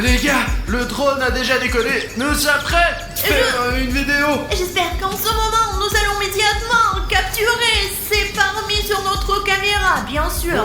Les gars, le drone a déjà décollé. Nous sommes prêts. Faire une vidéo. J'espère qu'en ce moment, nous allons immédiatement capturer ces parmi sur notre caméra, bien sûr.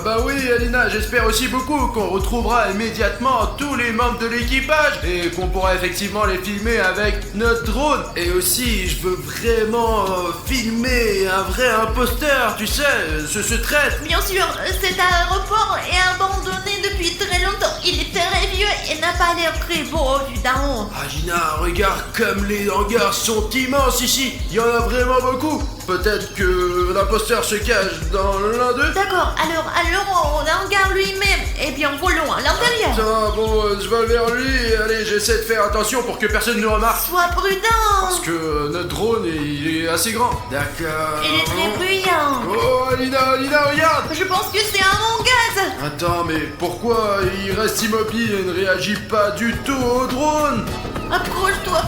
Bah oui, Alina, j'espère aussi beaucoup qu'on retrouvera immédiatement tous les membres de l'équipage et qu'on pourra effectivement les filmer avec notre drone. Et aussi, je veux vraiment filmer un vrai imposteur, tu sais, ce traître. Bien sûr, cet aéroport est abandonné depuis très longtemps. Il est très vieux et n'a pas l'air très beau vu d'en haut. Alina, regarde comme les hangars sont immenses ici. Il y en a vraiment beaucoup. Peut-être que l'imposteur se cache dans l'un d'eux. D'accord, alors on hangar lui-même. Eh bien, volons à l'intérieur. Attends, bon, je vais vers lui. Allez, j'essaie de faire attention pour que personne ne remarque. Sois prudent. Parce que notre drone, il est assez grand. D'accord. Il est très bruyant. Oh, Alina, regarde. Je pense que c'est un mon-gaz. Attends, mais pourquoi il reste immobile et ne réagit pas du tout au drone? Approche-toi.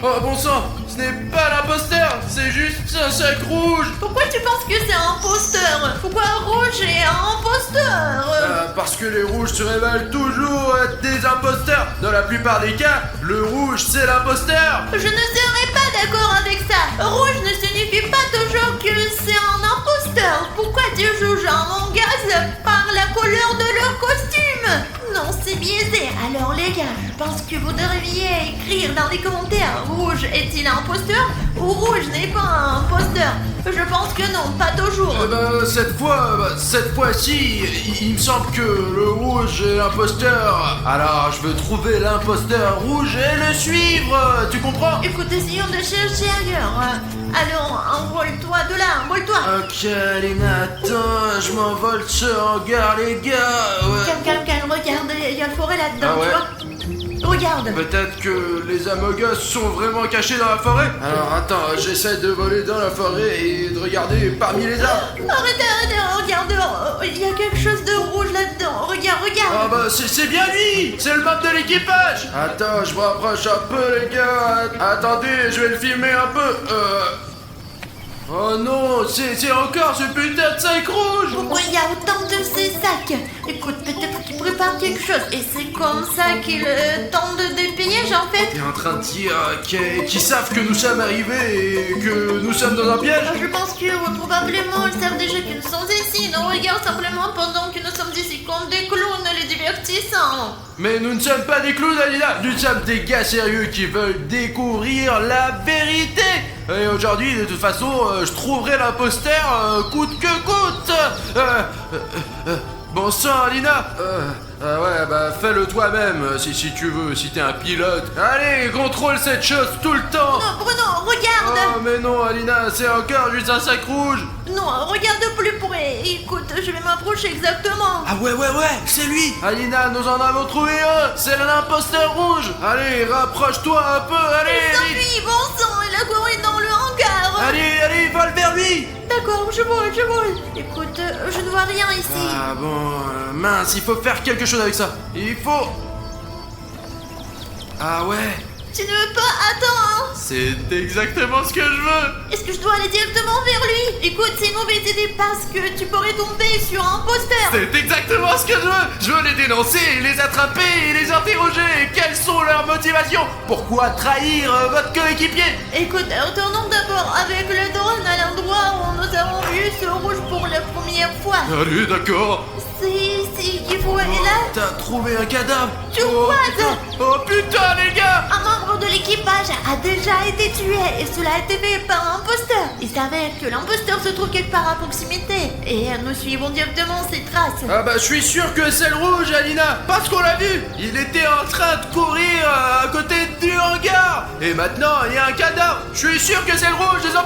Oh, bon sang, ce n'est pas l'imposteur, c'est juste un sac rouge. Pourquoi tu penses que c'est un imposteur? Pourquoi Rouge est un imposteur? Parce que les rouges se révèlent toujours être des imposteurs. Dans la plupart des cas, le rouge c'est l'imposteur. Je ne serais pas d'accord avec ça. Rouge ne signifie pas toujours que c'est un imposteur. Pourquoi tu juges un mon-gaz par la couleur de leur costume? Non, c'est biaisé. Alors les gars, je pense que vous devriez écrire dans les commentaires: Rouge est-il un imposteur ou Rouge n'est pas un imposteur? Je pense que non, pas toujours. Cette fois-ci, il me semble que le rouge est l'imposteur. Alors, je veux trouver l'imposteur rouge et le suivre. Tu comprends? Écoute, essayons de chercher ailleurs. Alors, envole-toi de là, envole-toi. Ok, Alina, attends, je m'envole de ce hangar, les gars. Ouais. Calme, regarde, il y a le forêt là-dedans, Ah ouais? tu vois? Regarde. Peut-être que les Among Us sont vraiment cachés dans la forêt. Alors attends, j'essaie de voler dans la forêt et de regarder parmi les arbres. Arrête, regarde, il y a quelque chose de rouge là-dedans. Regarde. Ah bah c'est bien lui. C'est le membre de l'équipage. Attends, je me rapproche un peu les gars. Attendez, je vais le filmer un peu. Oh non, c'est encore ce putain de sac rouge. Pourquoi il y a autant de ces sacs? Écoute, peut-être qu'ils préparent quelque chose et c'est comme ça qu'ils tentent de piège en fait. T'es en train de dire qu'ils savent que nous sommes arrivés et que nous sommes dans un piège? Je pense que probablement ils savent déjà que nous sommes ici. Nous regardent simplement pendant que nous sommes ici comme des clowns les divertissant. Mais nous ne sommes pas des clowns, Alina. Nous sommes des gars sérieux qui veulent découvrir la vérité. Et aujourd'hui, de toute façon, je trouverai l'imposteur coûte que coûte. Bon sang, Alina. Ouais, bah fais-le toi-même si tu veux, si t'es un pilote. Allez, contrôle cette chose tout le temps. Non, Bruno, regarde. Oh, mais non, Alina, c'est encore juste un sac rouge. Non, regarde plus près. Écoute, je vais m'approcher exactement. Ah ouais, c'est lui. Alina, nous en avons trouvé un. C'est l'imposteur rouge. Allez, rapproche-toi un peu, allez. S'enfuit, bon sang, il a couru dans le hangar. Allez, vole vers lui. D'accord, je vole. Écoute, je ne vois rien ici. Ah bon, mince, il faut faire quelque chose avec ça. Il faut... Ah ouais. Tu ne veux pas? Attends, hein. C'est exactement ce que je veux. Est-ce que je dois aller directement vers lui? Écoute, c'est une mauvaise idée parce que tu pourrais tomber sur un imposteur. C'est exactement ce que je veux. Je veux les dénoncer, les attraper et les interroger. Quelles sont leurs motivations? Pourquoi trahir votre coéquipier? Écoute, retournons d'abord avec le drone à l'endroit où nous avons vu ce rouge pour la première fois. Allez, d'accord. C'est ici qu'il faut aller là. T'as trouvé un cadavre? Tu vois ça? Oh putain, les gars. Un membre de l'équipage a déjà été tué et cela a été fait par un imposteur. Il s'avère que l'imposteur se trouve quelque part à proximité et nous suivons directement ses traces. Ah bah je suis sûr que c'est le rouge, Alina, parce qu'on l'a vu. Il était en train de courir à côté du hangar. Et maintenant il y a un cadavre. Je suis sûr que c'est le rouge, les 100%.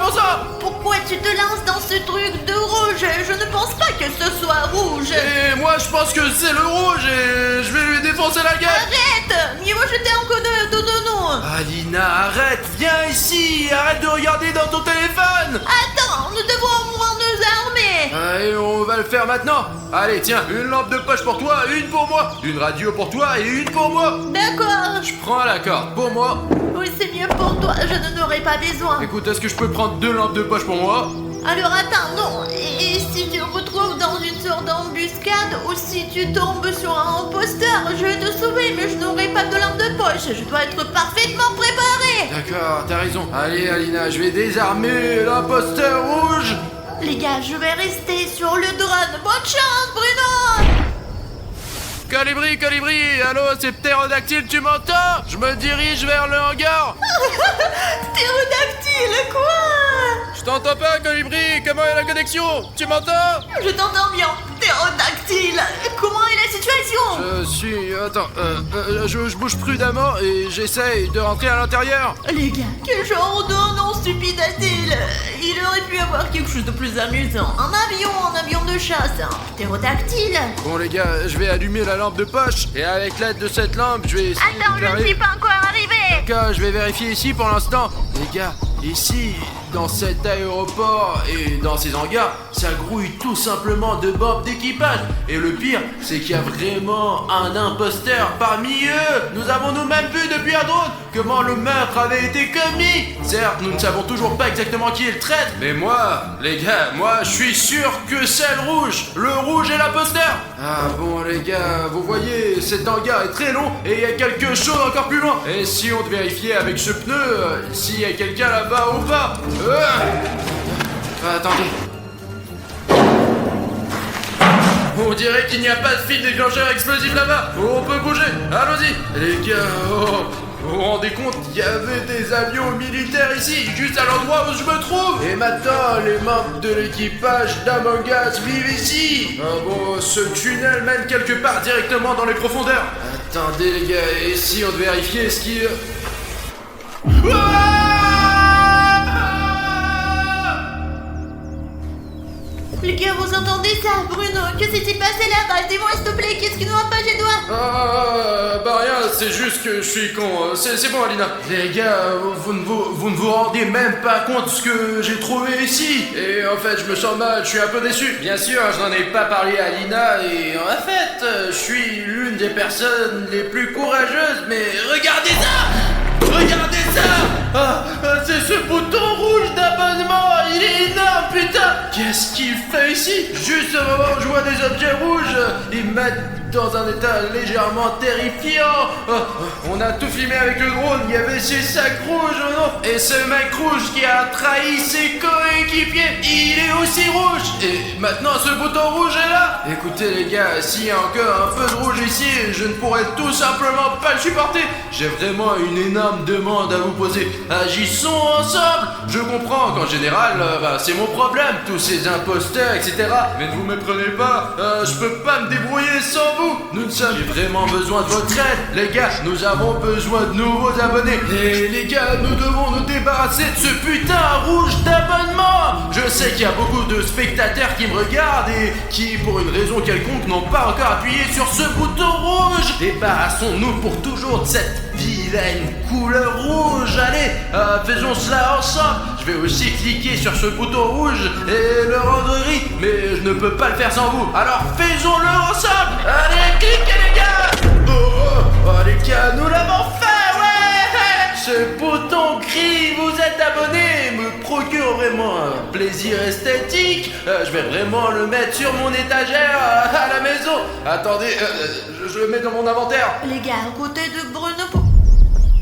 Pourquoi tu te lances dans ce truc de rouge? Je ne pense pas que ce soit rouge. Et moi je pense que c'est le rouge et je vais lui défoncer la gueule. Arrête! Mieux vaut jeter un coup de nous. Alina, arrête, viens ici, arrête de regarder dans ton téléphone. Attends, nous devons au moins nous armer. Allez, on va le faire maintenant. Allez, tiens, une lampe de poche pour toi, une pour moi. Une radio pour toi et une pour moi. D'accord. Je prends la corde pour moi. Oui, c'est mieux pour toi, je n'en aurai pas besoin. Écoute, est-ce que je peux prendre 2 lampes de poche pour moi? Alors attends, non. Et si tu te retrouves dans une sorte d'embuscade ou si tu tombes sur un imposteur, je vais te sauver, mais je n'aurai pas de lampe de poche. Je dois être parfaitement préparé. D'accord, t'as raison. Allez, Alina, je vais désarmer l'imposteur rouge. Les gars, je vais rester sur le drone. Bonne chance, Bruno. Calibri, allô, c'est Ptérodactyle, tu m'entends? Je me dirige vers le hangar. Ptérodactyle, quoi? Je t'entends pas, Calibri, comment est la connexion? Tu m'entends? Je t'entends bien. Ptérodactyle, comment est la situation? Je suis... Attends, je bouge prudemment et j'essaye de rentrer à l'intérieur. Les gars, quel genre de nom stupide a-t-il? Il aurait pu avoir quelque chose de plus amusant. Un avion de chasse, un ptérodactyle. Bon les gars, je vais allumer la lampe de poche et avec l'aide de cette lampe, je vais essayer Attends, je ne suis pas encore arrivé. D'accord, je vais vérifier ici pour l'instant. Les gars, ici, dans cet aéroport et dans ces hangars, ça grouille tout simplement de bombes d'équipage. Et le pire, c'est qu'il y a vraiment un imposteur parmi eux. Nous avons nous-mêmes vu depuis un drone comment le meurtre avait été commis. Certes, nous ne savons toujours pas exactement qui est le traître. Mais moi, les gars, moi, je suis sûr que c'est le rouge. Le rouge est l'imposteur. Ah bon, les gars, vous voyez, cet hangar est très long et il y a quelque chose encore plus loin. Et si on te vérifiait avec ce pneu, s'il y a quelqu'un là-bas ou pas. Attendez. On dirait qu'il n'y a pas de fil déclencheur explosif là-bas. On peut bouger. Allons-y. Les gars, vous vous rendez compte, il y avait des avions militaires ici, juste à l'endroit où je me trouve. Et maintenant, les membres de l'équipage d'Among Us vivent ici. Ah bon, ce tunnel mène quelque part directement dans les profondeurs. Attendez les gars, et si on devait vérifier ce qui... Les gars, vous entendez ça, Bruno? Que s'est-il passé là-bas? Dis-moi s'il te plaît, qu'est-ce qui ne va pas chez toi? Bah rien, c'est juste que je suis con. C'est bon, Alina. Les gars, vous ne vous rendez même pas compte de ce que j'ai trouvé ici. Et en fait, je me sens mal, je suis un peu déçu. Bien sûr, je n'en ai pas parlé à Alina et en fait, je suis l'une des personnes les plus courageuses, mais regardez ça! Regardez ça! C'est ce bouton rouge d'abonnement! Il est énorme, putain! Qu'est-ce qu'il fait ici? Juste au moment où je vois des objets rouges, ils me mettent dans un état légèrement terrifiant. On a tout filmé avec le drone, il y avait ces sacs rouges, non? Et ce mec rouge qui a trahi ses coéquipiers, il est aussi rouge! Et maintenant ce bouton rouge est là! Écoutez les gars, s'il y a encore un peu de rouge ici, je ne pourrais tout simplement pas le supporter. J'ai vraiment une énorme demande à vous poser. Agissons ensemble! Je comprends qu'en général, c'est mon problème, tous ces imposteurs, etc. Mais ne vous méprenez pas, je peux pas me débrouiller sans vous. Nous sommes... J'ai vraiment besoin de votre aide. Les gars, nous avons besoin de nouveaux abonnés. Et les gars, nous devons nous débarrasser de ce putain rouge d'abonnement. Je sais qu'il y a beaucoup de spectateurs qui me regardent et qui, pour une raison quelconque, n'ont pas encore appuyé sur ce bouton rouge. Débarrassons-nous pour toujours de cette vilaine couleur rouge. Allez, faisons cela ensemble. Je vais aussi cliquer sur ce bouton rouge et le rendre gris, mais je ne peux pas le faire sans vous. Alors faisons-le ensemble. Allez, cliquez les gars. Oh les gars, nous l'avons fait, ouais. Ce bouton gris, vous êtes abonné, me procure vraiment un plaisir esthétique. Je vais vraiment le mettre sur mon étagère à la maison. Attendez, je le mets dans mon inventaire. Les gars, à côté de Bruno...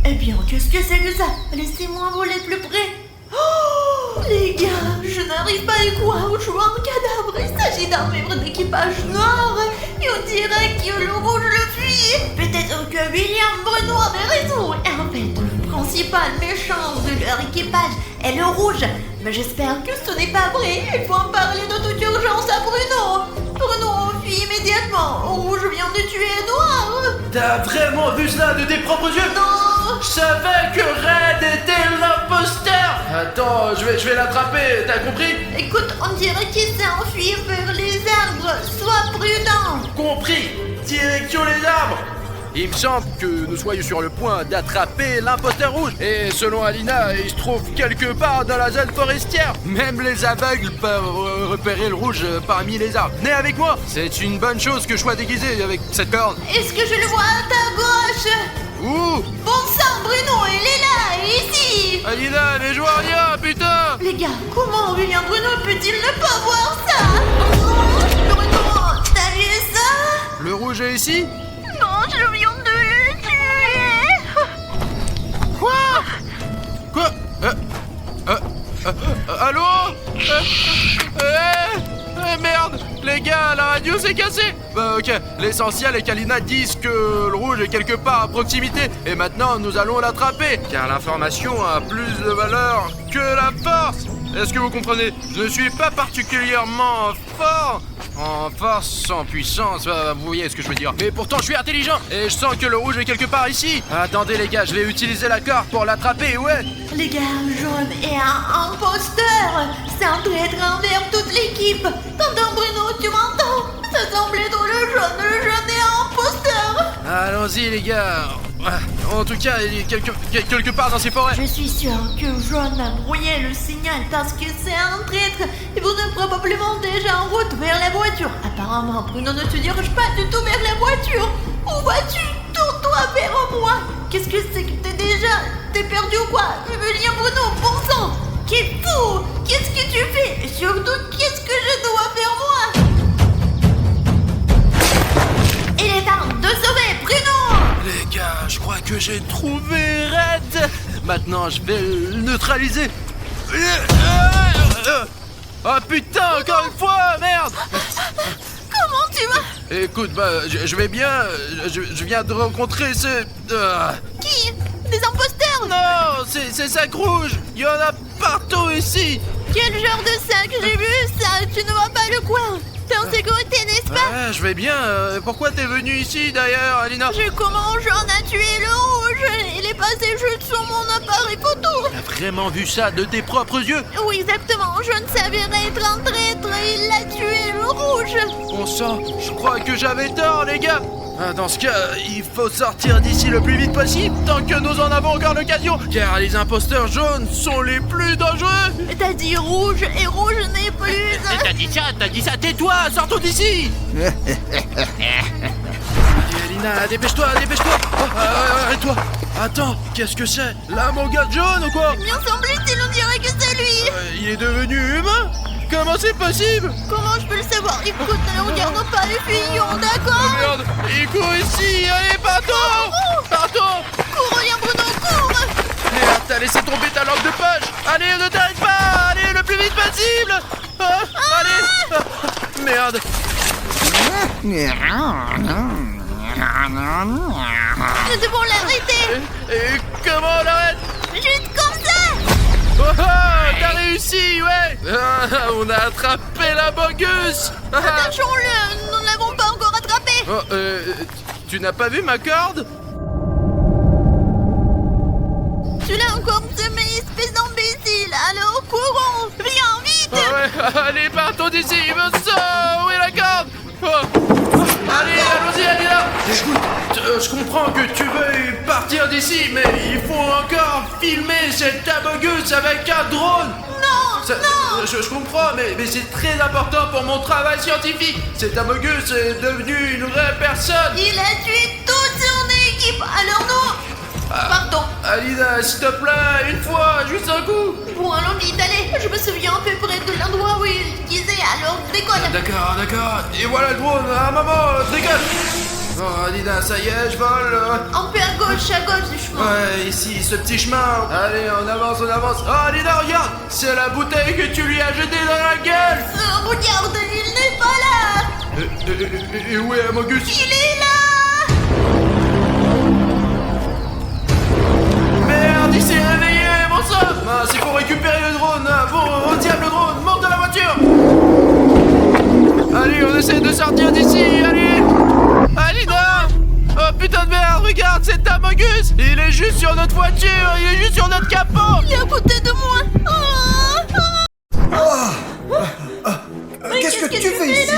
Eh bien, qu'est-ce que c'est que ça? Laissez-moi voler plus près. Oh, les gars, je n'arrive pas à y croire. Je vois un cadavre. Il s'agit d'un membre d'équipage noir. Et on dirait que le rouge le fuit. Peut-être que William Bruno avait raison. Et en fait, le principal méchant de leur équipage est le rouge. Mais j'espère que ce n'est pas vrai. Il faut en parler de toute urgence à Bruno. Bruno, fuis immédiatement. Rouge vient de tuer Noir. T'as vraiment vu cela de tes propres yeux? Non. Je savais que Red était l'imposteur. Attends, je vais l'attraper, t'as compris? Écoute, on dirait qu'il s'est enfui vers les arbres. Sois prudent. Compris. Direction les arbres. Il me semble que nous soyons sur le point d'attraper l'imposteur rouge. Et selon Alina, il se trouve quelque part dans la zone forestière. Même les aveugles peuvent repérer le rouge parmi les arbres. Venez avec moi. C'est une bonne chose que je sois déguisé avec cette corne. Est-ce que je le vois à ta gauche? Ouh! Bon sang, Bruno, il est là, ici. Alina, mais je vois rien, putain. Les gars, comment William Bruno peut-il ne pas voir ça? Bruno, t'as vu ça? Le rouge est ici? Non, je viens de le tuer. Quoi? Quoi? Allô? Merde! Les gars, la radio s'est cassée! Bah ok, l'essentiel est qu'Alina dise que le rouge est quelque part à proximité et maintenant nous allons l'attraper car l'information a plus de valeur que la force! Est-ce que vous comprenez? Je ne suis pas particulièrement fort en force, en puissance, vous voyez ce que je veux dire. Mais pourtant je suis intelligent et je sens que le rouge est quelque part ici. Attendez les gars, je vais utiliser la corde pour l'attraper, ouais. Les gars, Jaune est un imposteur. C'est un traître envers toute l'équipe. T'entends Bruno, tu m'entends? Ça semble être le jaune est un imposteur. Allons-y les gars. En tout cas, il est quelque part dans ces forêts. Je suis sûr que Jaune a brouillé le signal parce que c'est un traître. Et vous êtes probablement déjà en route vers la voiture. Apparemment, Bruno ne te dirige pas du tout vers la voiture. Où vas-tu? Tourne-toi vers moi. Qu'est-ce que c'est que t'es perdu ou quoi? William Bruno, bon sang. Qu'est fou? Qu'est-ce que tu fais? Et surtout, qu'est-ce que je dois faire moi? Il est temps de sauver Bruno. Les gars, je crois que j'ai trouvé Red. Maintenant, je vais le neutraliser. Oh putain, encore une fois, merde. Comment tu vas? Écoute, bah, je vais bien. Je viens de rencontrer ce... Qui? Des imposteurs? Non, c'est sac rouge. Il y en a partout ici. Quel genre de sac? J'ai vu ça. Tu ne vois pas le coin. T'es en sécurité, n'est-ce pas? Ouais, je vais bien. Pourquoi t'es venu ici d'ailleurs, Alina? Comment Jean a tué le rouge? Il est passé juste sur mon appareil photo. T'as vraiment vu ça de tes propres yeux? Oui, exactement. Je ne savais être un traître et il a tué le rouge. Bon sang, je crois que j'avais tort, les gars. Dans ce cas, il faut sortir d'ici le plus vite possible, tant que nous en avons encore l'occasion, car les imposteurs jaunes sont les plus dangereux. T'as dit rouge et rouge n'est plus... T'as dit ça, tais-toi, sortons d'ici. Allez, Alina, dépêche-toi. Arrête-toi. Attends, qu'est-ce que c'est? Là, mon gars jaune ou quoi? Bien semble-t-il, on dirait que c'est lui. Il est devenu humain? Comment c'est possible? Comment je peux le savoir? Écoute, ne regardons pas les fillons, d'accord? Oh merde, il court ici, allez, partons. Cours, William Bruno, cours. Merde, t'as laissé tomber ta lampe de poche. Allez, ne t'arrête pas, allez, le plus vite possible. Allez. Merde. Nous devons l'arrêter. Et comment on l'arrête? Juste comme ça. Oh, t'as réussi, ouais. On a attrapé la bogus. Attachons-le, nous ne l'avons pas encore attrapé. Oh, tu n'as pas vu ma corde? Tu l'as encore semé, espèce d'imbécile. Alors courons, viens vite. Oh, ouais, allez, partons d'ici. Où est la corde? Allez, allons-y, Alina. Écoute, je comprends que tu veuilles partir d'ici, mais il faut encore filmer cette abogus avec un drone. Non. Je comprends, mais c'est très important pour mon travail scientifique. Cet abogus est devenu une vraie personne. Il a tué toute son équipe, alors non. Pardon. Alina, s'il te plaît, une fois, juste un coup. Bon, allons vite, allez. Je me souviens à peu près de l'endroit où il disait, alors décolle. D'accord. Et voilà le drone. Maman, décolle. Bon, Alina, ça y est, je vole. Un peu à gauche du chemin. Ouais, ici, ce petit chemin. Allez, on avance. Oh, Alina, regarde. C'est la bouteille que tu lui as jetée dans la gueule. Regarde, il n'est pas là. Et où est Amogus? Il est là. Merde, il s'est réveillé, bon sang. Mince, il faut récupérer le drone. Bon, au diable le drone, monte dans la voiture. Allez, on essaie de sortir d'ici, allez. Alina. Oh putain de merde, regarde, c'est Amogus. Il est juste sur notre voiture, il est juste sur notre capot. Il est à côté de moi. Qu'est-ce que tu fais ici?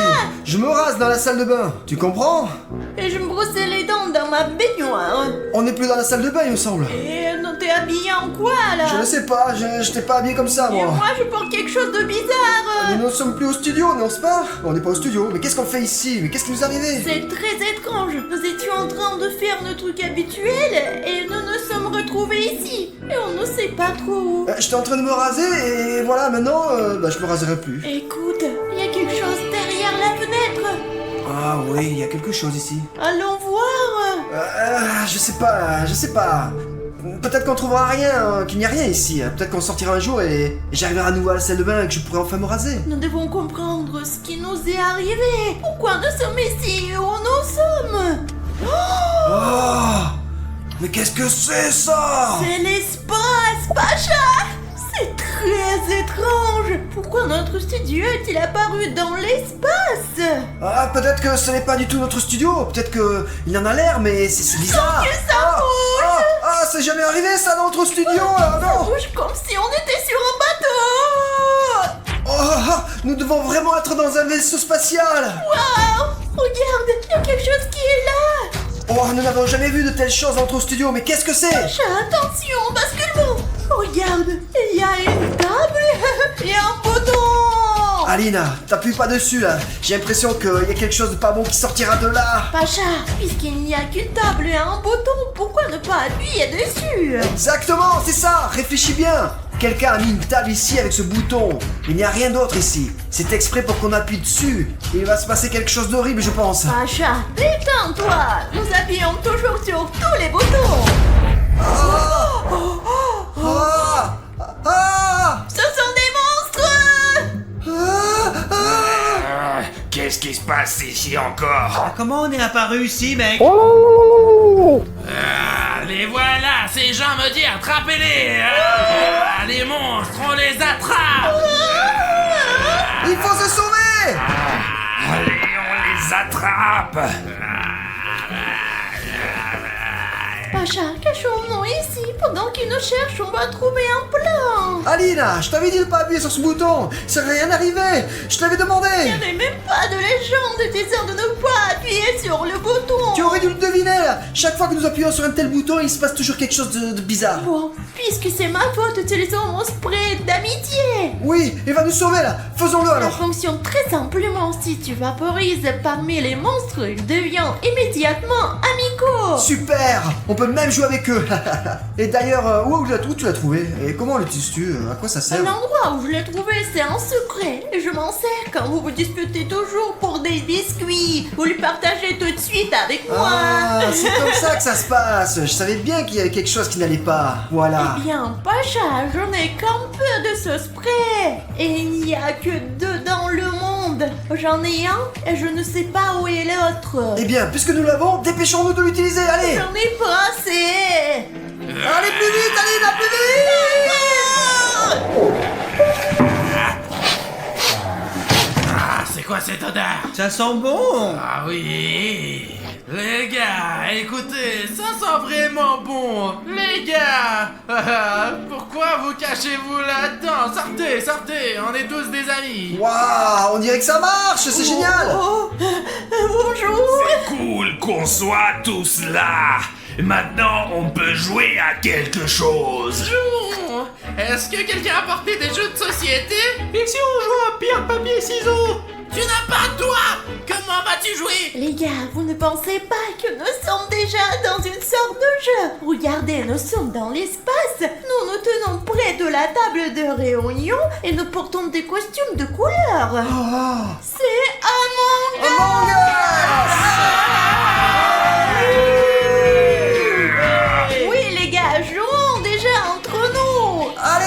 Je me rase dans la salle de bain, tu comprends? Et je me brossais les dents dans ma baignoire. On n'est plus dans la salle de bain, il me semble. Et notre t'es habillé en quoi là? Je ne sais pas, je t'ai pas habillé comme ça, Et moi. moi je porte quelque chose de bizarre. Nous ne sommes plus au studio, n'est-ce pas? On n'est pas au studio, mais qu'est-ce qu'on fait ici? Mais qu'est-ce qui nous est arrivé? C'est très étrange. Nous étions en train de faire nos trucs habituels et nous nous sommes retrouvés ici. Et on ne sait pas trop où. J'étais en train de me raser et voilà, maintenant, je me raserai plus. Écoute, il y a quelque chose derrière la fenêtre. Ah oui, il y a quelque chose ici. Allons voir. Je sais pas. Peut-être qu'on trouvera rien, qu'il n'y a rien ici. Peut-être qu'on sortira un jour et j'arriverai à nouveau à la salle de bain et que je pourrai enfin me raser. Nous devons comprendre ce qui nous est arrivé. Pourquoi nous sommes ici où nous sommes? Oh! Mais qu'est-ce que c'est ça? C'est l'espace, Pacha! C'est très étrange! Pourquoi notre studio est-il apparu dans l'espace? Ah, peut-être que ce n'est pas du tout notre studio. Peut-être que il en a l'air, mais c'est bizarre. que ça bouge! C'est jamais arrivé ça dans notre studio, là, Ça non? bouge comme si on était sur un bateau! Nous devons vraiment être dans un vaisseau spatial. Waouh! Regarde, il y a quelque chose qui est là! Nous n'avons jamais vu de telles choses dans notre studio, mais qu'est-ce que c'est? Pacha, attention, basculement! Regarde, il y a une table et un bouton! Alina, t'appuies pas dessus là. J'ai l'impression qu'il y a quelque chose de pas bon qui sortira de là. Pacha, puisqu'il n'y a qu'une table et un bouton, pourquoi ne pas appuyer dessus? Exactement, c'est ça. Réfléchis bien. Quelqu'un a mis une table ici avec ce bouton. Il n'y a rien d'autre ici. C'est exprès pour qu'on appuie dessus. Et il va se passer quelque chose d'horrible, je pense. Pacha, détends-toi! Nous appuyons toujours sur tous les boutons! Ce sont des monstres! Qu'est-ce qui se passe ici encore? Comment on est apparu ici, mec? Les voilà, ces gens me disent attrapez-les! Les monstres, on les attrape! Il faut se sauver. Allez, on les attrape! Pacha, cachons-nous ici pendant qu'ils nous cherchent, on va trouver un plan! Alina, je t'avais dit de pas appuyer sur ce bouton. Ça n'est rien arrivé. Je te l'avais demandé. Il n'y avait même pas de légende disant de ne pas appuyer sur le bouton! Tu aurais dû le deviner là. Chaque fois que nous appuyons sur un tel bouton, il se passe toujours quelque chose de bizarre. Bon, puisque c'est ma faute, utilisons mon spray d'amitié! Oui, il va nous sauver là. Faisons-le Ça alors. fonctionne très simplement. Si tu vaporises parmi les monstres, ils deviennent immédiatement amicaux! Super. On peut même jouer avec eux. Et d'ailleurs, où tu l'as trouvé? Et comment l'utilises-tu? À quoi ça sert? L'endroit où je l'ai trouvé, c'est un secret. Et je m'en sers quand vous vous disputez toujours pour des biscuits. Vous le partagez tout de suite avec moi. C'est comme ça que ça se passe. Je savais bien qu'il y avait quelque chose qui n'allait pas. Voilà. Eh bien, Pacha, je n'ai qu'un peu de ce spray. Et il n'y a que 2 dans le monde. J'en ai un et je ne sais pas où est l'autre. Eh bien, puisque nous l'avons, dépêchons-nous de l'utiliser. Allez. J'en ai pas assez. Allez plus vite, Alina, plus vite. C'est quoi cette odeur? Ça sent bon! Ah oui! Les gars, écoutez, ça sent vraiment bon! Les gars! Pourquoi vous cachez-vous là-dedans? Sortez, on est tous des amis! Waouh, on dirait que ça marche, c'est génial. Bonjour. C'est cool qu'on soit tous là! Maintenant, on peut jouer à quelque chose! Jouons. Est-ce que quelqu'un a apporté des jeux de société? Et si on joue à pierre, papier, ciseaux? Tu n'as pas de doigts. Comment vas-tu jouer? Les gars, vous ne pensez pas que nous sommes déjà dans une sorte de jeu? Regardez, nous sommes dans l'espace. Nous nous tenons près de la table de réunion et nous portons des costumes de couleur. C'est Among Us. Among Us. Oui, les gars, jouons déjà entre nous. Allez.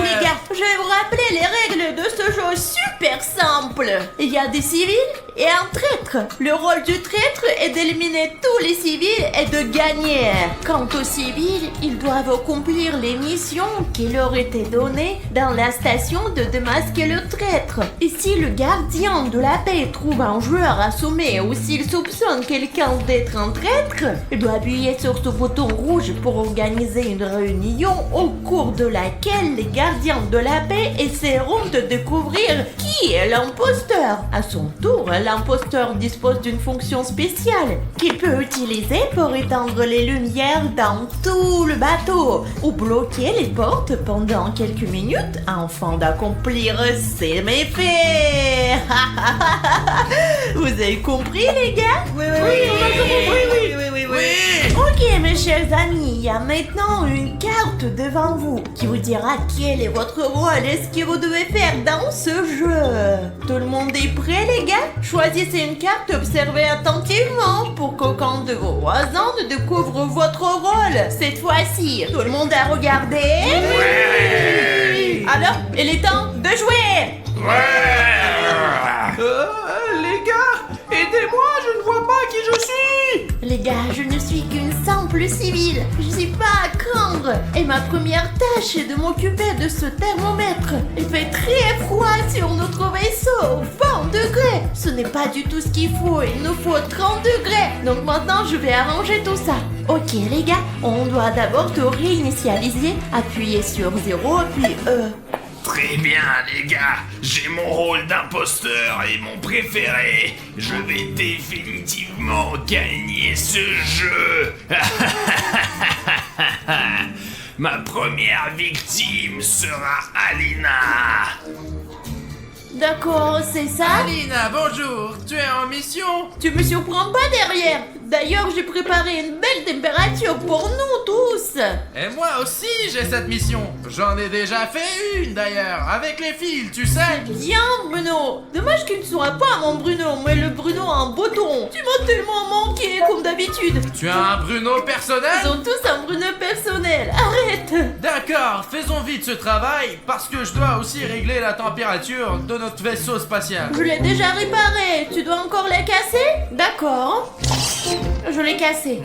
Les gars, je vais vous rappeler les règles de ce jeu super simple. Il y a des civils et un traître. Le rôle du traître est d'éliminer tous les civils et de gagner. Quant aux civils, ils doivent accomplir les missions qui leur étaient données dans la station de démasquer le traître. Et si le gardien de la paix trouve un joueur assommé ou s'il soupçonne quelqu'un d'être un traître, il doit appuyer sur ce bouton rouge pour organiser une réunion au cours de laquelle les gardiens de la paix essaieront de découvrir qui qui est l'imposteur? À son tour, l'imposteur dispose d'une fonction spéciale qu'il peut utiliser pour éteindre les lumières dans tout le bateau ou bloquer les portes pendant quelques minutes afin d'accomplir ses méfaits. Vous avez compris, les gars? Oui, on a compris, oui. Ok, mes chers amis, il y a maintenant une carte devant vous qui vous dira quel est votre rôle et ce que vous devez faire dans ce jeu. Tout le monde est prêt, les gars? Choisissez une carte et observez attentivement pour qu'aucun de vos voisins ne découvre votre rôle. Cette fois-ci, tout le monde a regardé? Oui. Alors, il est temps de jouer. Les gars, aidez-moi, je ne vois pas qui je suis. Les gars, je ne suis qu'une simple civile. Je suis pas à craindre. Et ma première tâche est de m'occuper de ce thermomètre. Il fait très froid sur notre vaisseau. 20 degrés. Ce n'est pas du tout ce qu'il faut. Il nous faut 30 degrés. Donc maintenant, je vais arranger tout ça. Ok, les gars, on doit d'abord te réinitialiser. Appuyer sur 0, puis Très bien, les gars, j'ai mon rôle d'imposteur et mon préféré. Je vais définitivement gagner ce jeu. Ma première victime sera Alina. D'accord, c'est ça? Alina, bonjour, tu es en mission? Tu me surprends pas derrière. D'ailleurs, j'ai préparé une belle température pour nous tous. Et moi aussi j'ai cette mission. J'en ai déjà fait une d'ailleurs, avec les fils, tu sais. Bien, Bruno. Dommage qu'il ne soit pas mon Bruno, mais le Bruno a un bouton. Tu m'as tellement manqué, comme d'habitude. Tu as un Bruno Ils personnel? ont tous un Bruno personnel. Arrête. D'accord, faisons vite ce travail, parce que je dois aussi régler la température de notre vaisseau spatial. Je l'ai déjà réparé. Tu dois encore la casser? D'accord. Je l'ai cassé.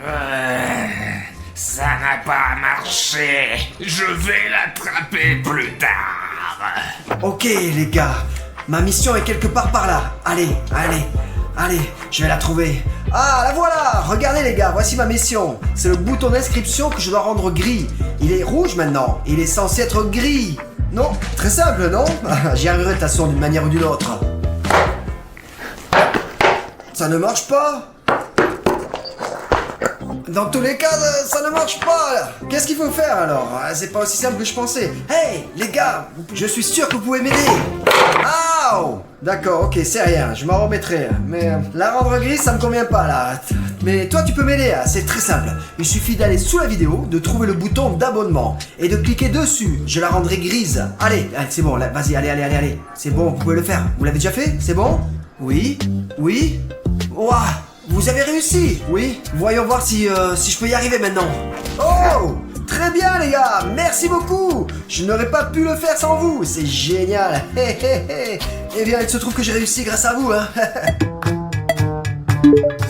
Ça n'a pas marché. Je vais l'attraper plus tard. Ok les gars, ma mission est quelque part par là. Allez, je vais la trouver. Ah, la voilà. Regardez les gars, voici ma mission. C'est le bouton d'inscription que je dois rendre gris. Il est rouge maintenant, il est censé être gris. Non, très simple, non? J'y arriverai de toute façon d'une manière ou d'une autre. Ça ne marche pas. Dans tous les cas, ça ne marche pas. Qu'est-ce qu'il faut faire alors? C'est pas aussi simple que je pensais. Hey, les gars, je suis sûr que vous pouvez m'aider. Aouh! D'accord, ok, c'est rien, je m'en remettrai. Mais la rendre grise, ça me convient pas là. Mais toi, tu peux m'aider, hein, c'est très simple. Il suffit d'aller sous la vidéo, de trouver le bouton d'abonnement et de cliquer dessus. Je la rendrai grise. Allez, c'est bon, là, vas-y, allez. C'est bon, vous pouvez le faire. Vous l'avez déjà fait? C'est bon? Oui? Ouah! Vous avez réussi? Oui. Voyons voir si je peux y arriver maintenant. Oh! Très bien les gars, merci beaucoup. Je n'aurais pas pu le faire sans vous, c'est génial. Eh bien, il se trouve que j'ai réussi grâce à vous, hein.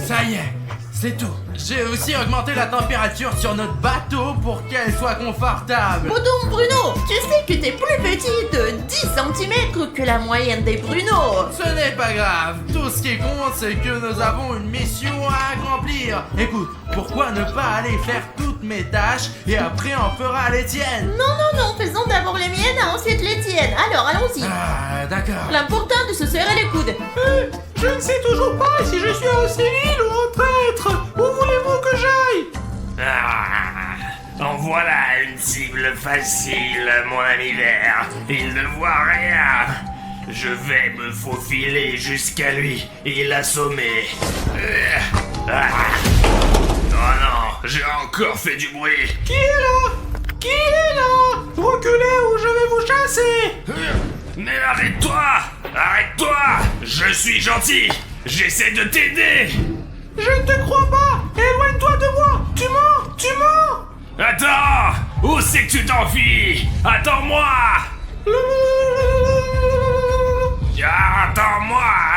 Ça y est, c'est tout. J'ai aussi augmenté la température sur notre bateau pour qu'elle soit confortable. Bouton Bruno, tu sais que t'es plus petit de 10 cm que la moyenne des Bruno. Ce n'est pas grave. Tout ce qui compte, c'est que nous avons une mission à accomplir. Écoute, pourquoi ne pas aller faire toutes mes tâches et après on fera les tiennes? Non, faisons d'abord les miennes, ensuite les tiennes. Alors, allons-y. Ah, d'accord. L'important est de se serrer les coudes. Je ne sais toujours pas si je suis un civil ou un prêtre. Où voulez-vous que j'aille? En voilà une cible facile, mon ami vert. Il ne voit rien. Je vais me faufiler jusqu'à lui et l'assommer. Oh non, j'ai encore fait du bruit. Qui est là? Reculez ou je vais vous chasser. Mais arrête-toi. Je suis gentil. J'essaie de t'aider. Je ne te crois pas. Éloigne-toi de moi. Tu mens. Attends. Où c'est que tu t'enfuis? Attends-moi.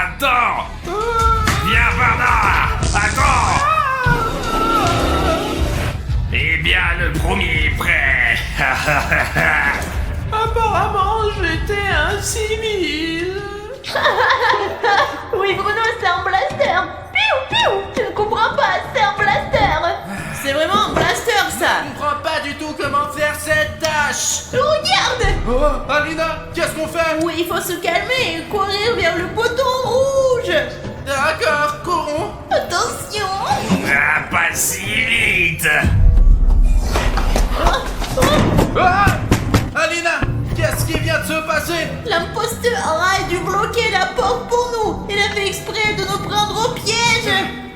Attends. Viens par là. Attends. Eh bien, le premier est prêt. Apparemment, j'étais un civil. Oui, Bruno, c'est un blaster. Piou. Tu ne comprends pas, c'est un blaster. C'est vraiment un blaster, ça. Je comprends pas pas du tout comment faire cette tâche. Regarde! Oh, Alina, qu'est-ce qu'on fait? Oui, il faut se calmer et courir vers le bouton rouge. D'accord, courons. Attention! Ah, pas si vite. Ah! Alina, qu'est-ce qui vient de se passer? L'imposteur a dû bloquer la porte pour nous. Il a fait exprès de nous prendre au piège.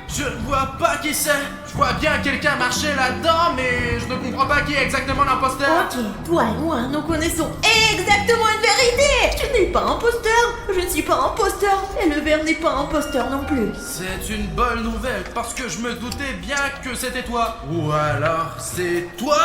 Je ne vois pas qui c'est. Je vois bien quelqu'un marcher là-dedans, mais je ne comprends pas qui est exactement l'imposteur. Ok, toi et moi, nous connaissons exactement une vérité. Tu n'es pas imposteur, je ne suis pas imposteur, et le verre n'est pas imposteur non plus. C'est une bonne nouvelle, parce que je me doutais bien que c'était toi. Ou alors, c'est toi.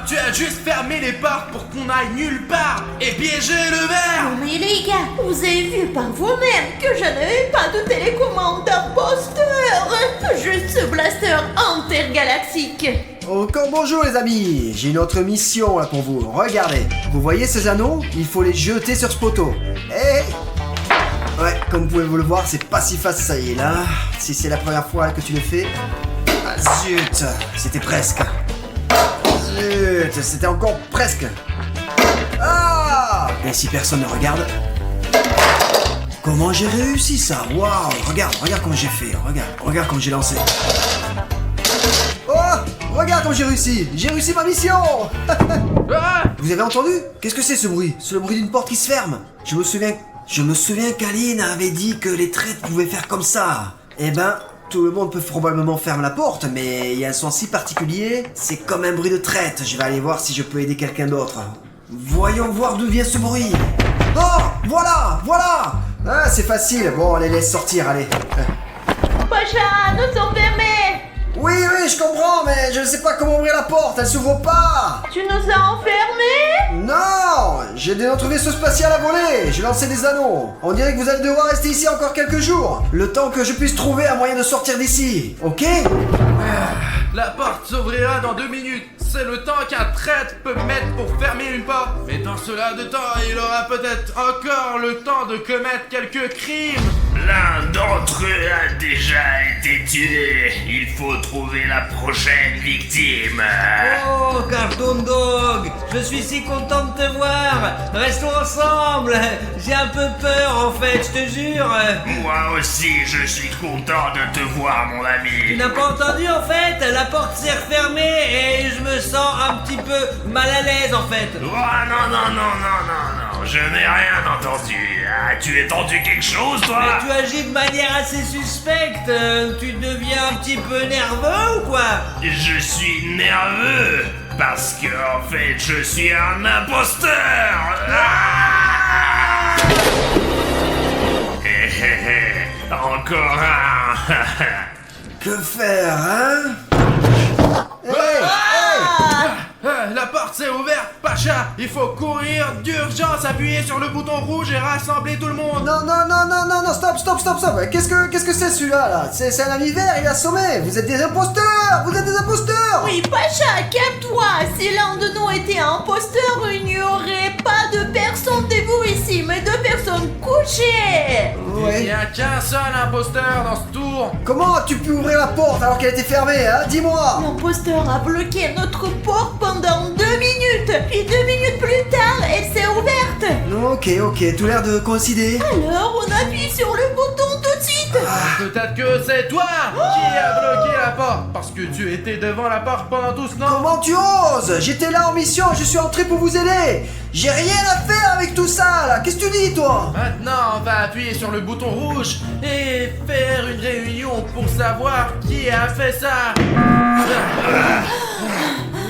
Tu as juste fermé les portes pour qu'on aille nulle part et piégé le verre. Non mais les gars, vous avez vu par vous-même que je n'avais pas de télécommande d'imposteur. Juste ce blaster intergalactique. Encore bonjour les amis, j'ai une autre mission là pour vous. Regardez, vous voyez ces anneaux? Il faut les jeter sur ce poteau. Hey! Ouais, comme vous pouvez vous le voir, c'est pas si facile, hein. Si c'est la première fois que tu le fais... Ah zut, c'était presque. Zut, c'était encore presque. Ah! Et si personne ne regarde? Comment j'ai réussi ça? Waouh! Regarde comment j'ai fait, regarde comment j'ai lancé. Oh! Regarde comme j'ai réussi! J'ai réussi ma mission! Ah! Vous avez entendu? Qu'est-ce que c'est ce bruit? C'est le bruit d'une porte qui se ferme. Je me souviens qu'Aline avait dit que les traîtres pouvaient faire comme ça. Eh ben, tout le monde peut probablement fermer la porte, mais il y a un son si particulier, c'est comme un bruit de traite. Je vais aller voir si je peux aider quelqu'un d'autre. Voyons voir d'où vient ce bruit. Oh! Voilà! Ah, c'est facile. Bon, on les laisse sortir, allez. Pacha, nous sommes fermés. Oui, je comprends, mais je ne sais pas comment ouvrir la porte, elle s'ouvre pas. Tu nous as enfermés? Non! J'ai de notre vaisseau spatial à voler. J'ai lancé des anneaux. On dirait que vous allez devoir rester ici encore quelques jours. Le temps que je puisse trouver un moyen de sortir d'ici. Ok? La porte s'ouvrira dans 2 minutes. C'est le temps qu'un traître peut mettre pour fermer une porte. Mais dans ce laps de temps, il aura peut-être encore le temps de commettre quelques crimes. L'un d'entre eux a déjà été tué. Il faut trouver la prochaine victime. Oh, Cartoon Dog, je suis si content de te voir. Restons ensemble. J'ai un peu peur en fait, je te jure. Moi aussi, je suis content de te voir, mon Tu ami. n'as pas entendu en fait? La porte s'est refermée et je me sens un petit peu mal à l'aise en fait. Oh non, je n'ai rien entendu. Ah, tu as entendu quelque chose, toi? Mais tu agis de manière assez suspecte. Tu deviens un petit peu nerveux ou quoi? Je suis nerveux parce que, en fait, je suis un imposteur. Ah! Hé, hé, hé. Encore un. Que faire, hein? La porte s'est ouverte, Pacha. Il faut courir d'urgence, appuyer sur le bouton rouge et rassembler tout le monde. Non, stop. Qu'est-ce que c'est celui-là, là? C'est un univers, il est assommé. Vous êtes des imposteurs. Oui, Pacha, calme-toi. Si l'un de nous était un imposteur, il n'y aurait pas de personne de vous ici, mais de personnes couchées. Il n'y a qu'un seul imposteur dans ce tour. Comment as-tu pu ouvrir la porte alors qu'elle était fermée, hein? Dis-moi. L'imposteur a bloqué notre porte pendant 2 minutes, puis 2 minutes plus tard, elle s'est ouverte. Ok, tout l'air de coïncider. Alors, on appuie sur le bouton tout de suite. Peut-être que c'est toi qui a bloqué la porte, parce que tu étais devant la porte pendant tout ce temps. Comment tu oses? J'étais là en mission, je suis entré pour vous aider. J'ai rien à faire avec tout ça, là. Qu'est-ce que tu dis, toi? Maintenant, on va appuyer sur le bouton rouge et faire une réunion pour savoir qui a fait ça.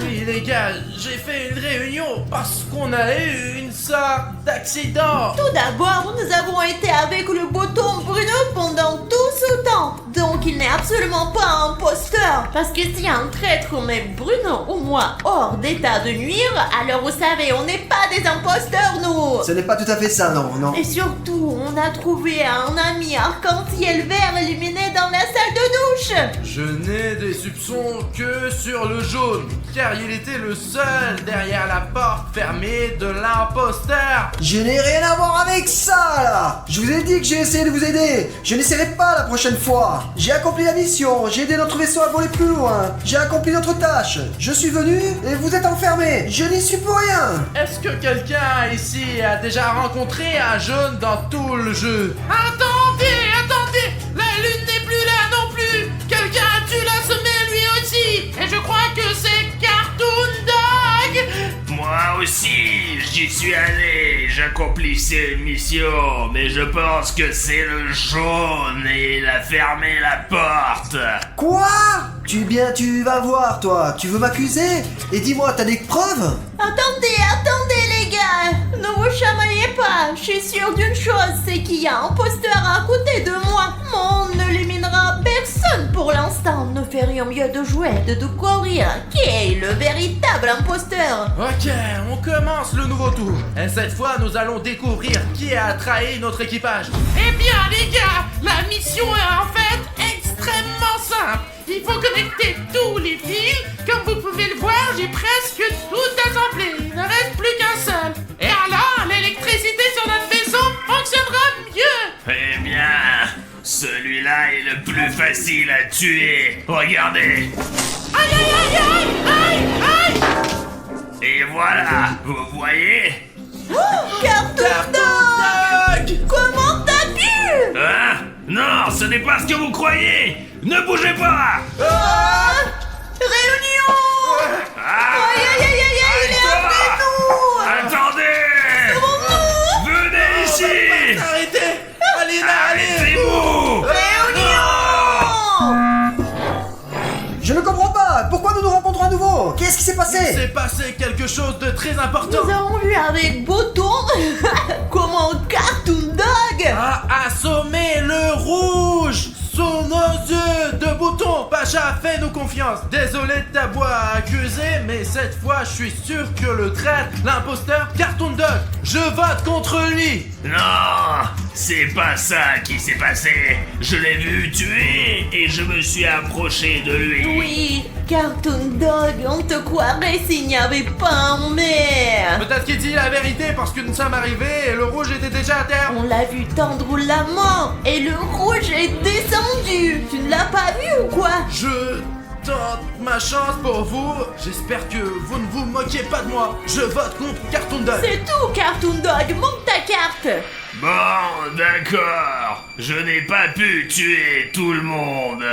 Oui, les gars, j'ai fait une réunion parce qu'on a eu une sorte d'accident. Tout d'abord, nous avons été avec le bouton Bruno pendant tout ce temps. Donc, il n'est absolument pas un imposteur. Parce que si un traître met Bruno ou moi hors d'état de nuire, alors vous savez, on n'est pas des imposteurs, nous. Ce n'est pas tout à fait ça, non. Et surtout, on a trouvé un ami arc-en-ciel vert illuminé dans la salle de douche. Je n'ai des soupçons que sur le jaune, car il était le seul derrière la porte fermée de l'imposteur. Je n'ai rien à voir avec ça, là. Je vous ai dit que j'ai essayé de vous aider. Je n'essaierai pas la prochaine fois. J'ai accompli la mission, j'ai aidé notre vaisseau à voler plus loin. J'ai accompli notre tâche. Je suis venu et vous êtes enfermés. Je n'y suis pour rien. Est-ce que quelqu'un ici a déjà rencontré un jaune dans tout le jeu? Attendez, la lune n'est plus là non plus. Quelqu'un a dû la semer lui aussi. Et je crois que c'est Cartoon Dog. Moi aussi, j'y suis allé, j'accomplissais une mission, mais je pense que c'est le jaune et il a fermé la porte. Quoi? Tu vas voir, toi. Tu veux m'accuser? Et dis-moi, t'as des preuves? Attendez les gars, ne vous chamaillez pas. Je suis sûre d'une chose, c'est qu'il y a un imposteur à côté de moi. On n'éliminera personne pour l'instant. Nous ferions mieux de jouer, de découvrir qui est le véritable imposteur. Ok, on commence le nouveau tour. Et cette fois, nous allons découvrir qui a trahi notre équipage. Eh bien, les gars, la mission est en fait extrêmement simple. Il faut connecter tous les fils. Comme vous pouvez le voir, j'ai presque tout assemblé. Il ne reste plus qu'un seul. Et alors, l'électricité sur notre vaisseau fonctionnera mieux. Eh bien, celui-là est le plus facile à tuer. Regardez. Aïe, aïe, aïe, aïe, aïe, aïe. Et voilà, vous voyez? Cartoon Dog! Comment t'as pu? Hein? Non, ce n'est pas ce que vous croyez. Ne bougez pas. Réunion! Aïe aïe aïe aïe aïe, il est avec nous! Attendez. Venez ici. Arrêtez. Alina, allez. Arrêtez-vous. Je ne comprends pas. Pourquoi nous nous rencontrons à nouveau? Qu'est-ce qui s'est Il passé? s'est passé quelque chose de très important. Nous avons vu avec Bouton comment Cartoon Dog A assommé le rouge sous nos yeux de bouton. Pacha, fais-nous confiance. Désolé de t'avoir accusé, mais cette fois, je suis sûr que le traître, l'imposteur, Cartoon Dog, je vote contre lui. Non, c'est pas ça qui s'est passé. Je l'ai vu tuer et je me suis approché de lui. Oui, Cartoon Dog, on te croirait s'il n'y avait pas un maire. Peut-être qu'il dit la vérité parce que nous sommes arrivés et le rouge était déjà à terre. On l'a vu tendre la main et le rouge est descendu. Tu ne l'as pas vu ou quoi? Je tente ma chance pour vous. J'espère que vous ne vous moquez pas de moi. Je vote contre Cartoon Dog. C'est tout, Cartoon Dog, monte ta carte. Bon, d'accord. Je n'ai pas pu tuer tout le monde.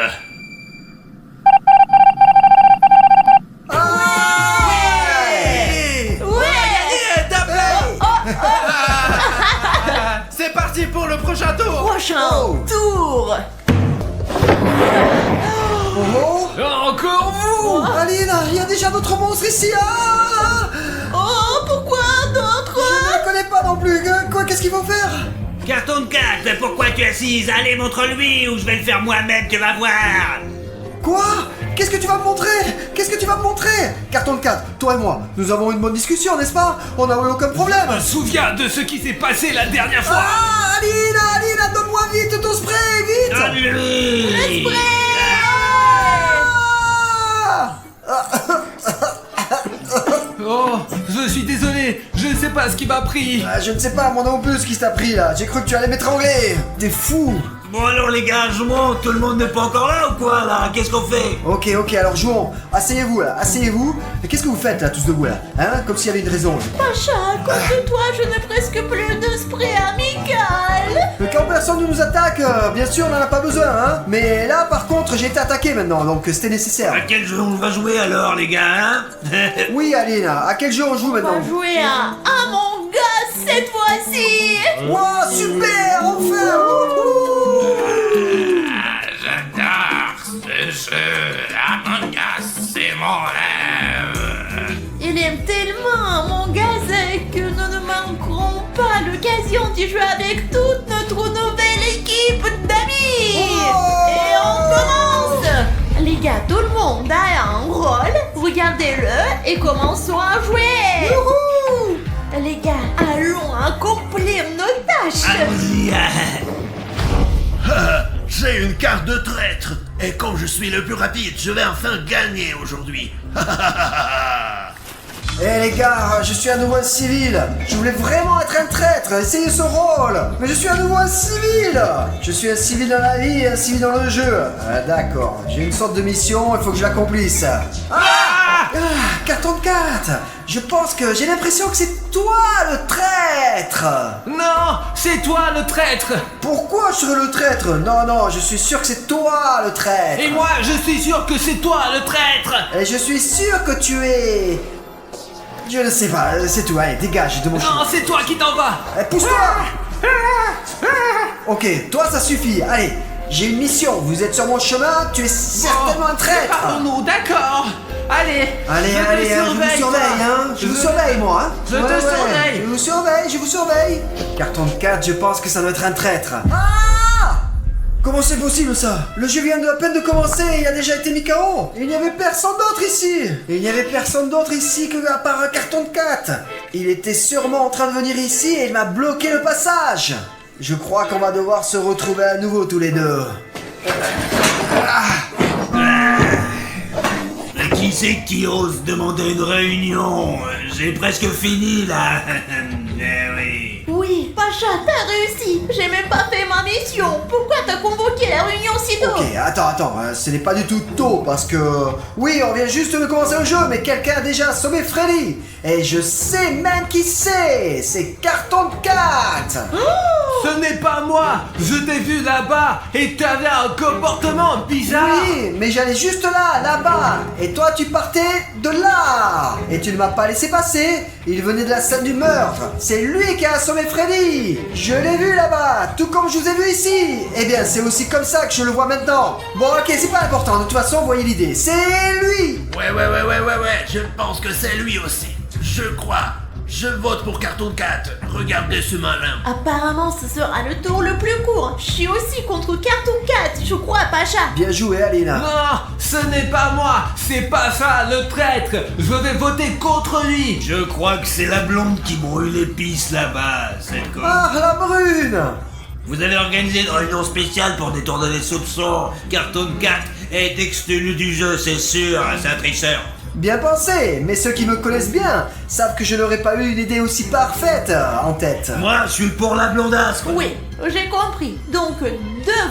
C'est parti pour le prochain tour. Prochain tour. Oh, Encore vous? Alina, il y a déjà d'autres monstres ici. Ah, Oh, pourquoi d'autres? je ne connais pas non plus. Quoi, qu'est-ce qu'il faut faire? Cartoon 4, pourquoi tu es assise? Allez, montre-lui ou je vais le faire moi-même, tu vas voir. Quoi? Qu'est-ce que tu vas me montrer? Qu'est-ce que tu vas me montrer? Carton 4, toi et moi, nous avons une bonne discussion, n'est-ce pas? On n'a eu aucun problème. Je me souviens de ce qui s'est passé la dernière fois. Ah, Alina, donne-moi vite ton spray, vite. Donne-lui. Oh, je suis désolé, je ne sais pas ce qui m'a pris. Je ne sais pas, moi non plus, ce qui t'a pris là. J'ai cru que tu allais m'étrangler. T'es fou. Bon alors les gars, je monte, tout le monde n'est pas encore là ou quoi là? Qu'est-ce qu'on fait? Ok, alors jouons. Asseyez-vous là, asseyez-vous. Mais qu'est-ce que vous faites là, tous debout là? Hein? Comme s'il y avait une raison. Pacha, à cause de toi, je n'ai presque plus de spray amical. Mais quand personne ne nous attaque, bien sûr, on n'en a pas besoin, hein. Mais là, par contre, j'ai été attaqué maintenant, donc c'était nécessaire. À quel jeu on va jouer alors les gars, hein? Oui, Alina, à quel jeu on joue On maintenant? va jouer à Among Us cette fois-ci. Wow, super, enfin. Wouhou. J'adore ce jeu. Among Us, c'est mon rêve. Il aime tellement Among Us que nous ne manquerons pas l'occasion d'y jouer avec toute notre nouvelle équipe d'amis. Et on commence. Les gars, tout le monde a un rôle. Regardez-le et commençons à jouer. Youhou. Les gars, allons accomplir nos tâches. Allons-y. J'ai une carte de traître Et comme je suis le plus rapide, je vais enfin gagner aujourd'hui. Eh les gars, je suis à nouveau un civil. Je voulais vraiment être un traître, essayer ce rôle. Mais je suis à nouveau un civil. Je suis un civil dans la vie et un civil dans le jeu. Ah, d'accord, j'ai une sorte de mission, il faut que je l'accomplisse. Carton de 4. Je pense que j'ai l'impression que c'est toi le traître. Non, c'est toi le traître. Pourquoi je serais le traître? Non, je suis sûr que c'est toi le traître. Et moi, je suis sûr que c'est toi le traître. Et je suis sûr que tu es... Je ne sais pas, c'est tout, allez, dégage de mon chemin. Non, c'est toi qui t'en vas. Eh, pousse-toi. Ok, toi ça suffit, allez, j'ai une mission, vous êtes sur mon chemin, tu es certainement un traître. Pardon-nous, d'accord. Allez, Allez, je vous surveille, hein. Je vous surveille, moi, hein. Je te surveille. Je vous surveille. Carton de 4, je pense que ça doit être un traître. Comment c'est possible ça? Le jeu vient à peine de commencer et il a déjà été mis KO. Il n'y avait personne d'autre ici. Que à part un carton de 4. Il était sûrement en train de venir ici et il m'a bloqué le passage. Je crois qu'on va devoir se retrouver à nouveau tous les deux. Qui c'est qui ose demander une réunion? J'ai presque fini là. Eh oui. Oui, Pacha, t'as réussi. J'ai même pas fait ma mission. Pourquoi t'as convoqué la réunion si tôt? Ok, attends, ce n'est pas du tout tôt parce que... Oui, on vient juste de commencer le jeu, mais quelqu'un a déjà assommé Freddy. Et je sais même qui c'est Carton de 4. Ce n'est pas moi. Je t'ai vu là-bas et t'avais un comportement bizarre. Oui, mais j'allais juste là-bas. Et toi, tu partais de là. Et tu ne m'as pas laissé passer. Il venait de la scène du meurtre. C'est lui qui a assommé Freddy. Je l'ai vu là-bas, tout comme je vous ai vu ici. Eh bien, c'est aussi comme ça que je le vois maintenant. Bon, ok, c'est pas important. De toute façon, vous voyez l'idée. C'est lui. Ouais. Je pense que c'est lui aussi. Je crois. Je vote pour Carton 4. Regardez ce malin. Apparemment, ce sera le tour le plus court. Je suis aussi contre Carton 4, je crois, Pacha. Bien joué, Alina. Non, ce n'est pas moi. C'est pas ça le traître. Je vais voter contre lui. Je crois que c'est la blonde qui brûle les pistes là-bas, cette conne. Ah, la brune. Vous avez organisé une réunion spéciale pour détourner les soupçons. Carton 4 est exclu du jeu, c'est sûr, c'est un tricheur. Bien pensé, mais ceux qui me connaissent bien savent que je n'aurais pas eu une idée aussi parfaite en tête. Moi, je suis pour la blondasse. Oui, j'ai compris. Donc, 2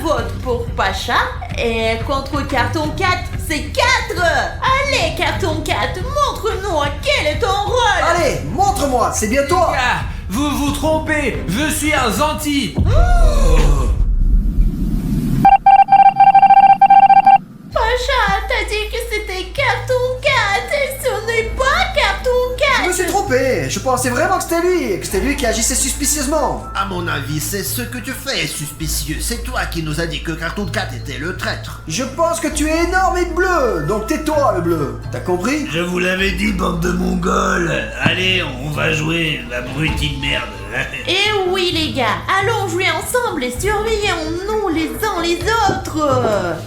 votes pour Pacha et contre Carton 4, c'est 4. Allez, Carton 4, montre-nous quel est ton rôle. Allez, montre-moi, c'est bien toi. Ah, vous vous trompez. Je suis un gentil. Pacha, t'as dit que c'était Carton 4 et ce n'est pas Carton 4. Je me suis trompé, je pensais vraiment que c'était lui qui agissait suspicieusement. À mon avis, c'est ce que tu fais, suspicieux. C'est toi qui nous as dit que Carton 4 était le traître. Je pense que tu es énorme et bleu, donc tais-toi le bleu. T'as compris? Je vous l'avais dit, bande de mongols. Allez, on va jouer, la brutille de merde. Et oui les gars, allons jouer ensemble et surveillons-nous les uns les autres.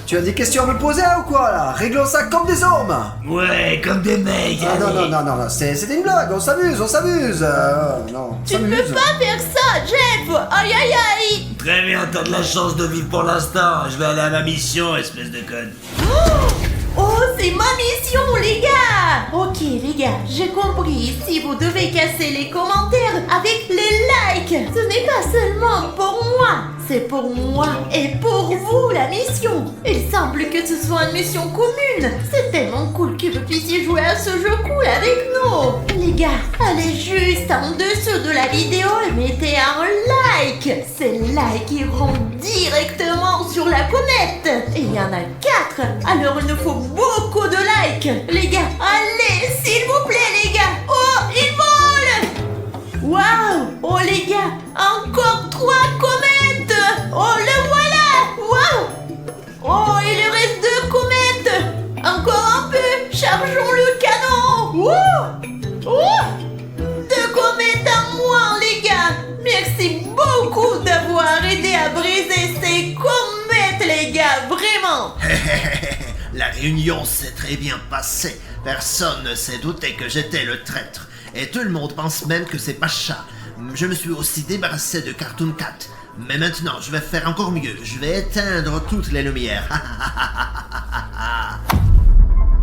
Tu as des questions à me poser ou quoi là? Réglons ça comme des hommes. Ouais, comme des mecs. Ah non, c'était une blague, on s'amuse. Non, Tu ne peux pas faire ça, Jeff. Aïe aïe aïe. Très bien, t'as de la chance de vivre pour l'instant. Je vais aller à ma mission, espèce de conne. Oh, c'est ma mission, les gars. Ok, les gars, j'ai compris. Si vous devez casser les commentaires avec les likes, ce n'est pas seulement pour moi, c'est pour moi et pour vous la mission. Il semble que ce soit une mission commune. C'est tellement cool que vous puissiez jouer à ce jeu cool avec nous. Les gars, allez juste en dessous de la vidéo et mettez un like. Ces likes iront directement sur la comète. Et il y en a 4, alors il nous faut beaucoup de likes. Les gars, allez, s'il vous plaît, les gars. Oh, il vole. Waouh. Oh, les gars, encore 3 comètes. Oh, le voilà. Waouh. Oh, il lui reste 2 comètes. Encore un peu. Chargeons le canon. Oh, 2 comètes en moins, les gars. Merci beaucoup d'avoir aidé à briser ces comètes, les gars. Vraiment. La réunion s'est très bien passée. Personne ne s'est douté que j'étais le traître. Et tout le monde pense même que c'est Pacha. je me suis aussi débarrassé de Cartoon Cat. Mais maintenant, je vais faire encore mieux. Je vais éteindre toutes les lumières.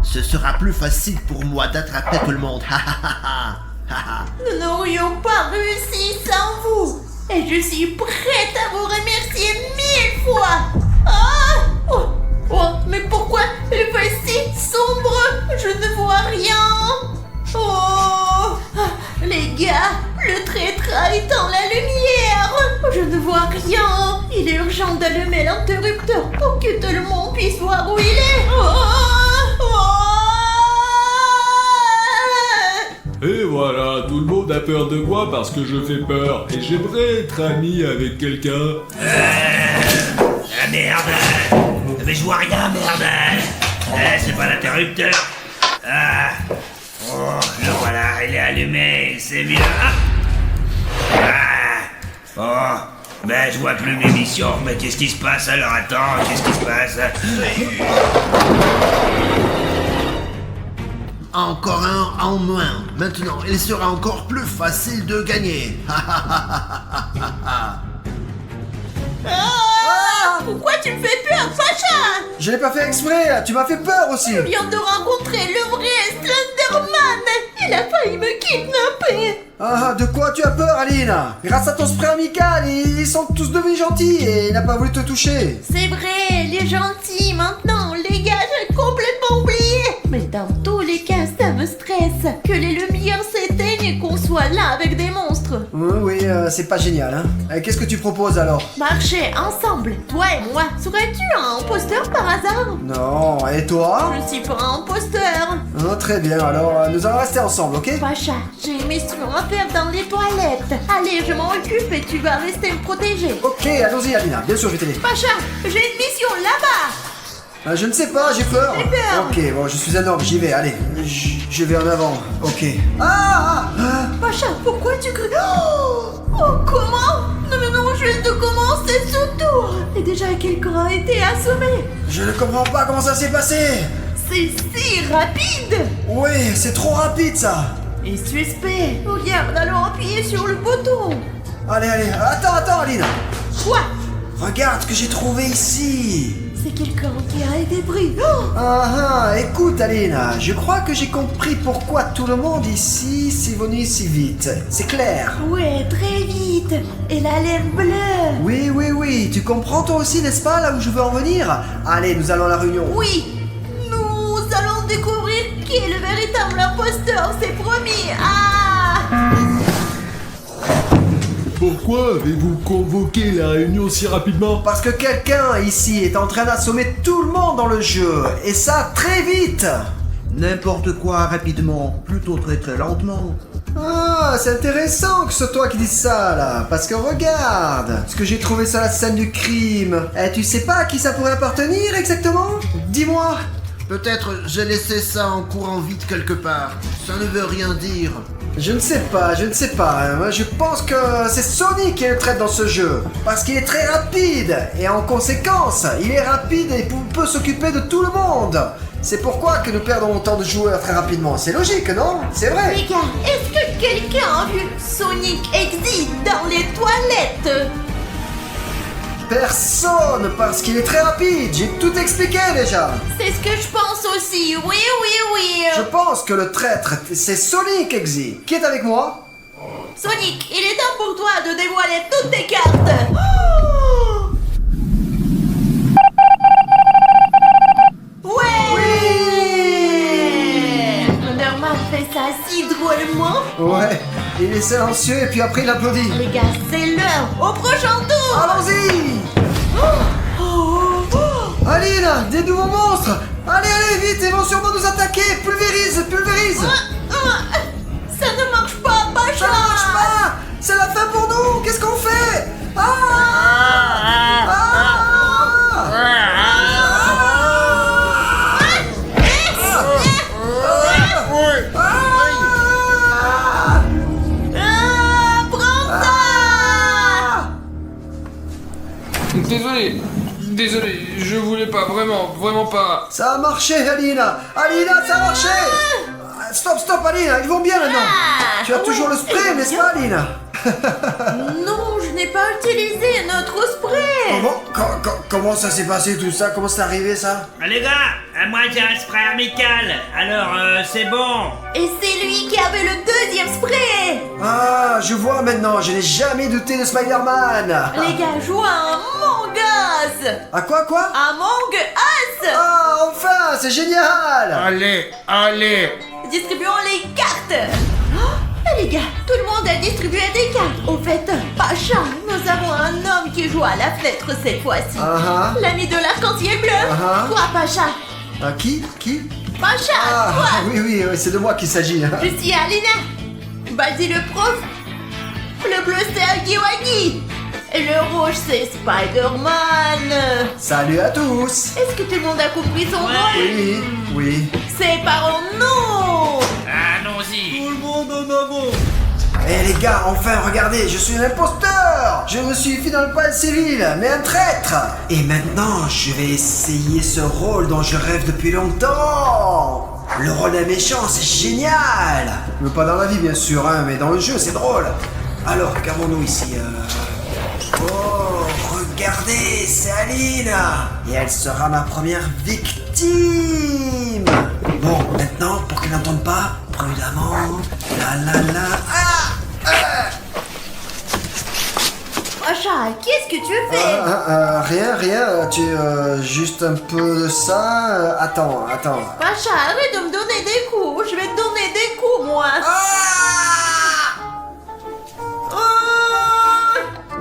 Ce sera plus facile pour moi d'attraper tout le monde. Nous n'aurions pas réussi sans vous. Et je suis prête à vous remercier 1000 fois. Ah! Oh, mais pourquoi il fait si sombre? Je ne vois rien. Oh! Les gars, le traître a éteint la lumière. Je ne vois rien. Il est urgent d'allumer l'interrupteur pour que tout le monde puisse voir où il est. Et voilà, tout le monde a peur de moi parce que je fais peur. Et j'aimerais être ami avec quelqu'un. Ah merde! Mais je vois rien, merde! C'est pas l'interrupteur! Ah! Oh, le voilà, il est allumé, c'est bien! Ah! Oh! Ben, je vois plus mes missions, mais qu'est-ce qui se passe alors? Attends, qu'est-ce qui se passe? Encore un en moins. Maintenant, il sera encore plus facile de gagner. Pourquoi tu me fais peur, Sacha? Je l'ai pas fait exprès, tu m'as fait peur aussi. Je viens de rencontrer le vrai Slenderman. Il a failli me kidnapper. Ah, de quoi tu as peur, Aline? Grâce à ton spray amical, ils sont tous devenus gentils et il n'a pas voulu te toucher. C'est vrai, les gentils, maintenant, les gars, j'ai complètement oublié. Mais dans tous les cas, ça me stresse. Que les lumières s'éteignent et qu'on soit là avec des monstres. Oui, c'est pas génial, hein. Qu'est-ce que tu proposes alors? Marcher ensemble, toi et moi. Serais-tu un imposteur par hasard? Non, et toi? Je suis pas un imposteur. Ah, très bien, alors nous allons rester ensemble, ok? Pacha, j'ai une mission à faire dans les toilettes. Allez, je m'en occupe et tu vas rester me protéger. Ok, allons-y, Alina, bien sûr, je vais t'aider. Pacha, j'ai une mission là-bas. Je ne sais pas, j'ai peur. J'ai peur. Ok, bon, je suis un homme, j'y vais, allez. Je vais en avant, ok. Pacha, pourquoi tu cries? Oh, comment? Non mais non, juste de commencer ce tour. Et déjà quelqu'un a été assommé. Je ne comprends pas comment ça s'est passé. C'est si rapide. Oui, c'est trop rapide, ça. Et suspect. Regarde, alors appuyez sur le bouton. Allez, attends, Aline. Quoi? Regarde ce que j'ai trouvé ici. C'est quelqu'un qui a été pris. Écoute Aline, je crois que j'ai compris pourquoi tout le monde ici s'est venu si vite. C'est clair. Ouais, très vite. Et la lèvre bleue. Oui, tu comprends toi aussi, n'est-ce pas, là où je veux en venir? Allez, nous allons à la réunion. Oui, nous allons découvrir qui est le véritable imposteur, c'est promis. Pourquoi avez-vous convoqué la réunion si rapidement? Parce que quelqu'un ici est en train d'assommer tout le monde dans le jeu, et ça très vite. N'importe quoi rapidement, plutôt très lentement. Ah, c'est intéressant que ce soit toi qui dis ça là, parce que regarde ce que j'ai trouvé sur la scène du crime. Tu sais pas à qui ça pourrait appartenir exactement? Dis-moi. Peut-être j'ai laissé ça en courant vite quelque part. Ça ne veut rien dire. Je ne sais pas. Moi, je pense que c'est Sonic qui est le traître dans ce jeu. Parce qu'il est très rapide. Et en conséquence, il est rapide et peut s'occuper de tout le monde. C'est pourquoi que nous perdons autant de joueurs très rapidement. C'est logique, non? C'est vrai. Les gars, est-ce que quelqu'un a vu Sonic exit dans les toilettes? Personne, parce qu'il est très rapide. J'ai tout expliqué déjà. C'est ce que je pense aussi. Oui. Je pense que le traître, c'est Sonic Exy. Qui est avec moi? Sonic, il est temps pour toi de dévoiler toutes tes cartes. Oh! Ouais! Slenderman fait ça si drôlement. Ouais, il est silencieux et puis après il applaudit. Les gars, c'est l'heure. Au prochain tour. Allons-y! Aline, des nouveaux monstres! Allez, vite, ils vont sûrement nous attaquer! Pulvérise! Ça ne marche pas, Pacha. Ça marche pas! C'est la fin pour nous! Qu'est-ce qu'on fait? Désolé, je voulais pas, vraiment pas. Ça a marché, Alina, ça a marché! Stop, Alina, ils vont bien maintenant! Tu as toujours le spray, n'est-ce pas, Alina? Non, je n'ai pas utilisé notre spray. Comment ça s'est passé tout ça? Comment c'est arrivé ça? Les gars, moi j'ai un spray amical, alors c'est bon. Et c'est lui qui avait le deuxième spray. Ah, je vois maintenant, je n'ai jamais douté de Spider-Man. Les gars jouent à Among Us. À quoi? Among Us. Ah, enfin, c'est génial. Allez. Distribuons les cartes. Oh, les gars, tout le monde a distribué des cartes. Au fait, Pacha, nous avons un homme qui joue à la fenêtre cette fois-ci. L'ami de l'arc-en-ciel bleu. Toi, Pacha. Qui? Pacha, Ah, toi. oui, c'est de moi qu'il s'agit. Je suis Alina. Vas-y le prof. Le bleu c'est Huggy Wuggy. Et le rouge c'est Spider-Man. Salut à tous. Est-ce que tout le monde a compris son rôle? Oui. Séparons-nous. Allons-y. Tout le monde en avant. Eh les gars, enfin regardez, je suis un imposteur. Je me suis fait dans le palais civil, mais un traître. Et maintenant, je vais essayer ce rôle dont je rêve depuis longtemps. Le rôle d'un méchant, c'est génial. Mais pas dans la vie bien sûr, hein, mais dans le jeu, c'est drôle. Alors, qu'avons-nous ici? Oh, regardez, c'est Aline. Et elle sera ma première victime. Bon, maintenant, pour qu'elle n'entende pas, prudemment. Pacha, qu'est-ce que tu fais? Rien, juste un peu de ça. Attends. Pacha, arrête de me donner des coups. Je vais te donner des coups, moi.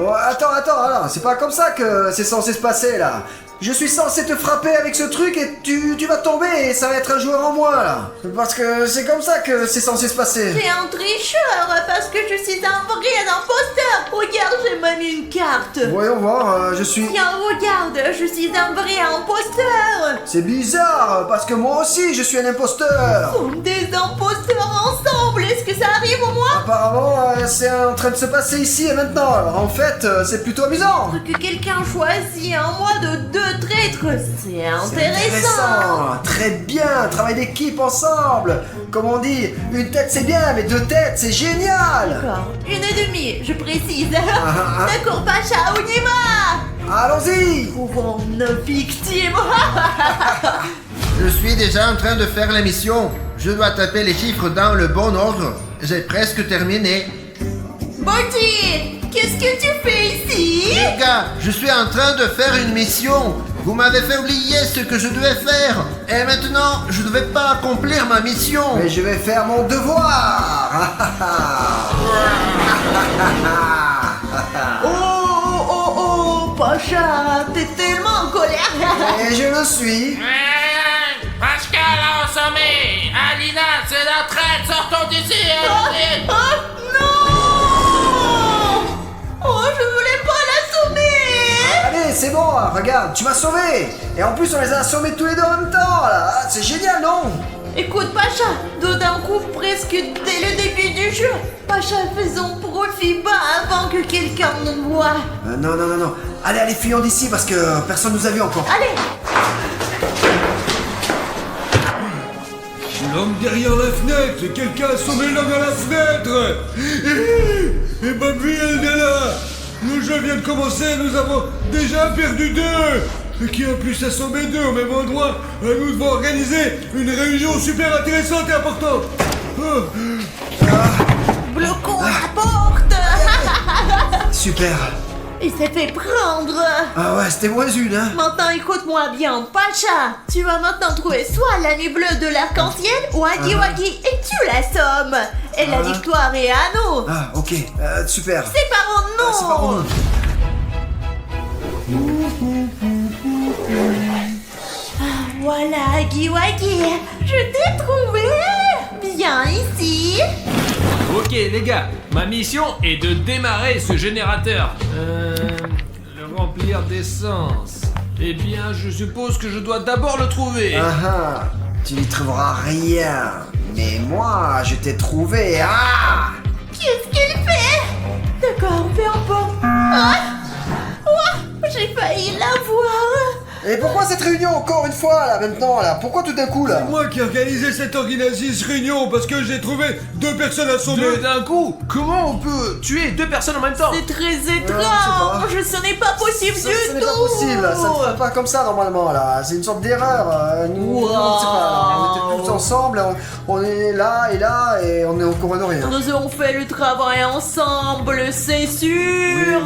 Oh, attends, c'est pas comme ça que c'est censé se passer là. Je suis censé te frapper avec ce truc et tu vas tomber et ça va être un joueur en moins là. Parce que c'est comme ça que c'est censé se passer. T'es un tricheur parce que je suis un vrai imposteur. Regarde, j'ai même une carte. Voyons voir, je suis... Tiens, regarde, je suis un vrai imposteur. C'est bizarre parce que moi aussi je suis un imposteur. Comme des imposteurs ensemble, est-ce que ça arrive au moins? Apparemment, c'est en train de se passer ici et maintenant. Alors en fait, c'est plutôt amusant. Que quelqu'un choisit un mois de deux traîtres, c'est intéressant. Très bien, travail d'équipe ensemble. Comme on dit, une tête c'est bien, mais deux têtes c'est génial. D'accord, une et demie, je précise. D'accord, Pacha, on y va. Allons-y. Trouvons nos victimes. Je suis déjà en train de faire l'émission. Je dois taper les chiffres dans le bon ordre. J'ai presque terminé. Bodhi, qu'est-ce que tu fais ici? Les gars, je suis en train de faire une mission. Vous m'avez fait oublier ce que je devais faire. Et maintenant, je ne vais pas accomplir ma mission. Mais je vais faire mon devoir. Oh, Pacha, t'es tellement en colère. Et je le suis. Pascal a assommé. Alina, c'est la traite. Sortons d'ici. Oh non! Oh, je voulais pas l'assommer. Allez, c'est bon, regarde, tu m'as sauvé. Et en plus, on les a assommés tous les deux en même temps, là. C'est génial, non? Écoute, Pacha, d'un coup presque dès le début du jeu. Pacha, faisons profit bas avant que quelqu'un nous voie. Non. Allez, fuyons d'ici parce que personne nous a vus encore. Allez. L'homme derrière la fenêtre. Quelqu'un a sauvé l'homme à la fenêtre. Et ma vie, elle est là. Le jeu vient de commencer, nous avons déjà perdu 2. Et qui a pu s'assommer 2 au même endroit? Nous devons organiser une réunion super intéressante et importante. Bloquons la porte. Super. Il s'est fait prendre. Ah ouais, c'était moins une, hein. Maintenant, écoute-moi bien, Pacha. Tu vas maintenant trouver soit l'ami bleu de l'arc-en-ciel ou Huggy Wuggy et tu l'assommes. Et la victoire est à nous. Ah, ok, super. Séparons-nous. Séparons-nous. Voilà, Huggy Wuggy. Je t'ai trouvé. Viens ici. Ok les gars, ma mission est de démarrer ce générateur. Le remplir d'essence. Eh bien, je suppose que je dois d'abord le trouver. Tu n'y trouveras rien. Mais moi, je t'ai trouvé. Qu'est-ce qu'il fait? D'accord, peu importe. J'ai failli l'avoir. Et pourquoi cette réunion encore une fois là maintenant là? Pourquoi tout d'un coup là? Moi qui ai organisé cette réunion parce que j'ai trouvé 2 personnes assommées. Deux d'un coup? Comment on peut tuer 2 personnes en même temps? C'est très je sais étrange, ce n'est pas possible Ce du n'est tout. pas possible, ça ne fait pas comme ça normalement là. C'est une sorte d'erreur. Nous, Wow. on ne sait pas. On était tous ensemble, on est là et on est au courant de rien. Nous avons fait le travail ensemble, c'est sûr.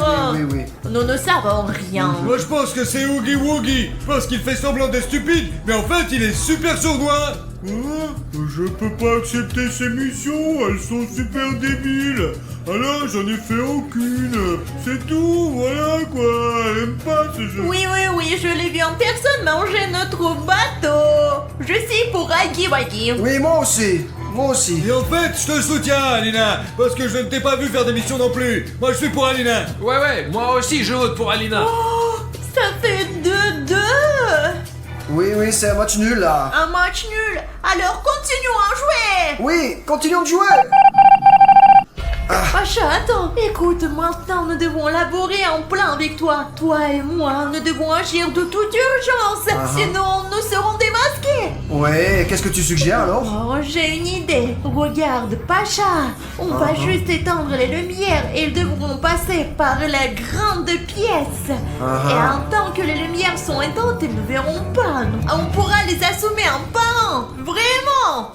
Oui. Nous ne savons rien. Moi je pense que c'est Oogie Woogie parce qu'il fait semblant d'être stupide, mais en fait il est super sournois. Je peux pas accepter ces missions, elles sont super débiles. Alors j'en ai fait aucune. C'est tout, voilà quoi. Elle aime pas ce jeu. Oui, je l'ai vu en personne manger notre bateau. Je suis pour Aggy Waggy. Oui, moi aussi. Et en fait, je te soutiens, Alina, parce que je ne t'ai pas vu faire des missions non plus. Moi, je suis pour Alina. Ouais, moi aussi je vote pour Alina. Oh, ça fait 2-2. Oui, c'est un match nul là. Un match nul. Alors continuons à jouer. Oui, continuons de jouer. Pacha, attends. Écoute, maintenant nous devons élaborer un plan avec toi. Toi et moi, nous devons agir de toute urgence. Sinon, nous serons démasqués. Ouais, qu'est-ce que tu suggères alors? Oh, j'ai une idée. Regarde, Pacha. On va juste éteindre les lumières et ils devront passer par la grande pièce. Et en tant que les lumières sont éteintes, ils ne verront pas. On pourra les assommer en pan. Vraiment.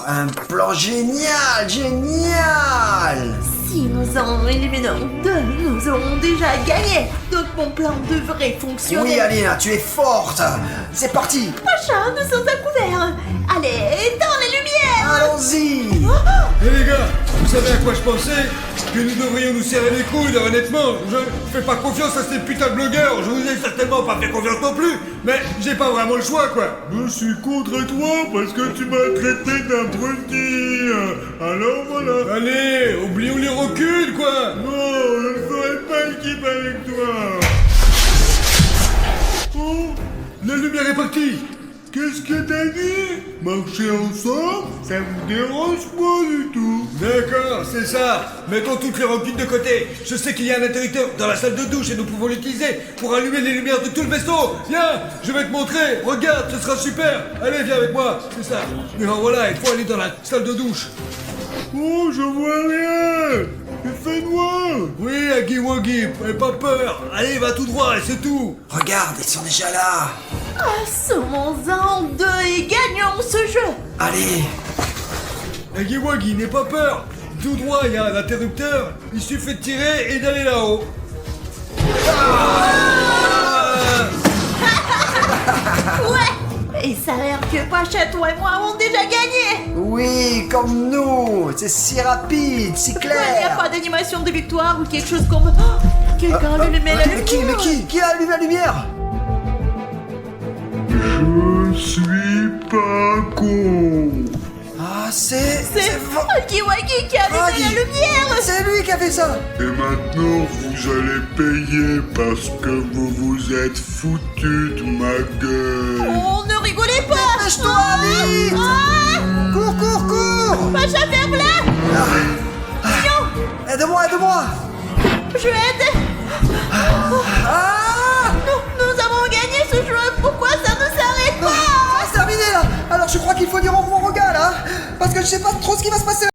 Un plan génial. Si nous en éliminons 2, nous aurons déjà gagné. Donc mon plan devrait fonctionner. Oui, Alina, tu es forte. C'est parti. Pacha, nous sommes à couvert. Allez, éteins les lumières. Allons-y. Et les gars, vous savez à quoi je pensais? Que nous devrions nous serrer les coudes, honnêtement. Je fais pas confiance à ces putains de blogueurs. Je vous ai certainement pas fait confiance non plus. Mais j'ai pas vraiment le choix, quoi. Je suis contre toi parce que tu m'as traité d'abruti. Alors voilà. Allez, oublions les rocules, quoi. Non, je ne ferai pas équipe avec toi. Oh, la lumière est partie. Qu'est-ce que t'as dit? Marcher ensemble? Ça vous dérange pas du tout. D'accord, c'est ça. Mettons toutes les roquines de côté. Je sais qu'il y a un interrupteur dans la salle de douche et nous pouvons l'utiliser pour allumer les lumières de tout le vaisseau. Viens, je vais te montrer. Regarde, ce sera super. Allez, viens avec moi. C'est ça. Mais alors voilà, il faut aller dans la salle de douche. Oh, je vois rien. Il fait noir. Oui, Aggy Wuggy, n'aie pas peur. Allez, va tout droit et c'est tout. Regarde, ils sont déjà là. Assommons-en 2 et gagnons ce jeu. Allez. Aggy Wuggy, n'aie pas peur. Tout droit, il y a un interrupteur. Il suffit de tirer et d'aller là-haut. Ouais. Il s'avère que Pacha, toi et moi avons déjà gagné. Oui, comme nous. C'est si rapide, si Il n'y a clair. pas d'animation de victoire ou quelque chose comme... Oh, quelqu'un allumé la lumière. Mais qui a allumé la lumière? Je suis pas con. Ah, c'est Aggy Wuggy qui a allumé Aggy. la lumière. C'est lui qui a fait ça. Et maintenant, vous allez payer parce que vous vous êtes foutu de ma gueule. Oh, ne rigolez pas. Dépêche-toi, vite. Cours. Pacha, ferme-la. Aide-moi. Je aide. Nous avons gagné ce jeu. Pourquoi ça ne s'arrête pas? C'est terminé là. Alors je crois qu'il faut dire au revoir aux gars là. Parce que je sais pas trop ce qui va se passer.